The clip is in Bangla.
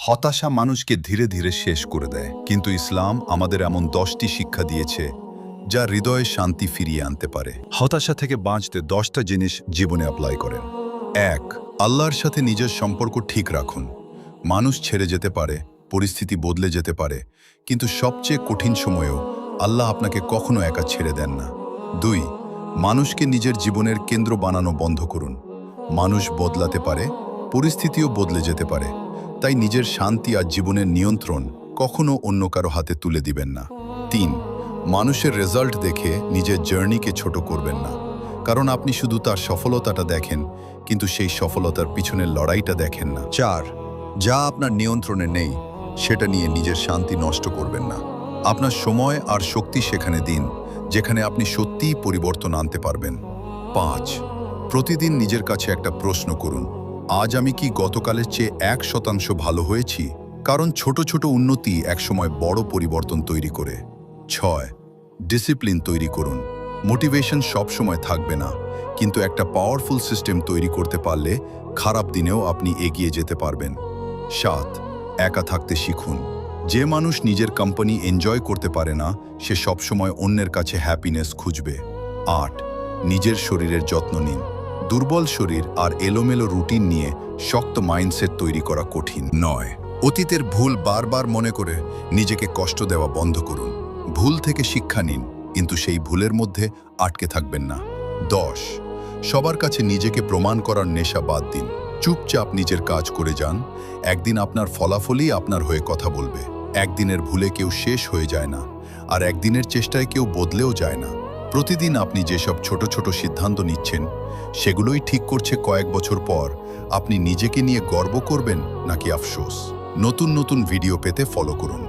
হতাশা মানুষকে ধীরে ধীরে শেষ করে দেয়, কিন্তু ইসলাম আমাদের এমন 10টি শিক্ষা দিয়েছে যা হৃদয়ে শান্তি ফিরিয়ে আনতে পারে। হতাশা থেকে বাঁচতে 10টা জিনিস জীবনে অ্যাপ্লাই করেন। 1. আল্লাহর সাথে নিজের সম্পর্ক ঠিক রাখুন। মানুষ ছেড়ে যেতে পারে, পরিস্থিতি বদলে যেতে পারে, কিন্তু সবচেয়ে কঠিন সময়েও আল্লাহ আপনাকে কখনো একা ছেড়ে দেন না। 2. মানুষকে নিজের জীবনের কেন্দ্র বানানো বন্ধ করুন। মানুষ বদলাতে পারে, পরিস্থিতিও বদলে যেতে পারে, তাই নিজের শান্তি আর জীবনের নিয়ন্ত্রণ কখনো অন্য কারো হাতে তুলে দিবেন না। 3. মানুষের রেজাল্ট দেখে নিজের জার্নিকে ছোট করবেন না, কারণ আপনি শুধু তার সফলতাটা দেখেন, কিন্তু সেই সফলতার পিছনের লড়াইটা দেখেন না। 4. যা আপনার নিয়ন্ত্রণে নেই সেটা নিয়ে নিজের শান্তি নষ্ট করবেন না। আপনার সময় আর শক্তি সেখানে দিন যেখানে আপনি সত্যিই পরিবর্তন আনতে পারবেন। 5. প্রতিদিন নিজের কাছে একটা প্রশ্ন করুন, আজ আমি কি গতকালের চেয়ে 1% ভালো হয়েছি? কারণ ছোট ছোট উন্নতি একসময় বড় পরিবর্তন তৈরি করে। 6. ডিসিপ্লিন তৈরি করুন। মোটিভেশন সবসময় থাকবে না, কিন্তু একটা পাওয়ারফুল সিস্টেম তৈরি করতে পারলে খারাপ দিনেও আপনি এগিয়ে যেতে পারবেন। 7. একা থাকতে শিখুন। যে মানুষ নিজের কোম্পানি এনজয় করতে পারে না, সে সবসময় অন্যের কাছে হ্যাপিনেস খুঁজবে। 8. নিজের শরীরের যত্ন নিন। দুর্বল শরীর আর এলোমেলো রুটিন নিয়ে শক্ত মাইন্ডসেট তৈরি করা কঠিন নয়। অতীতের ভুল বারবার মনে করে নিজেকে কষ্ট দেওয়া বন্ধ করুন। ভুল থেকে শিক্ষা নিন, কিন্তু সেই ভুলের মধ্যে আটকে থাকবেন না। 10. সবার কাছে নিজেকে প্রমাণ করার নেশা বাদ দিন। চুপচাপ নিজের কাজ করে যান। একদিন আপনার ফলাফলই আপনার হয়ে কথা বলবে। একদিনের ভুলে কেউ শেষ হয়ে যায় না, আর একদিনের চেষ্টায় কেউ বদলেও যায় না। প্রতিদিন আপনি যেসব ছোট ছোট সিদ্ধান্ত নিচ্ছেন, সেগুলোই ঠিক করছে কয়েক বছর পর আপনি নিজেকে নিয়ে গর্ব করবেন নাকি আফসোস। নতুন নতুন ভিডিও পেতে ফলো করুন।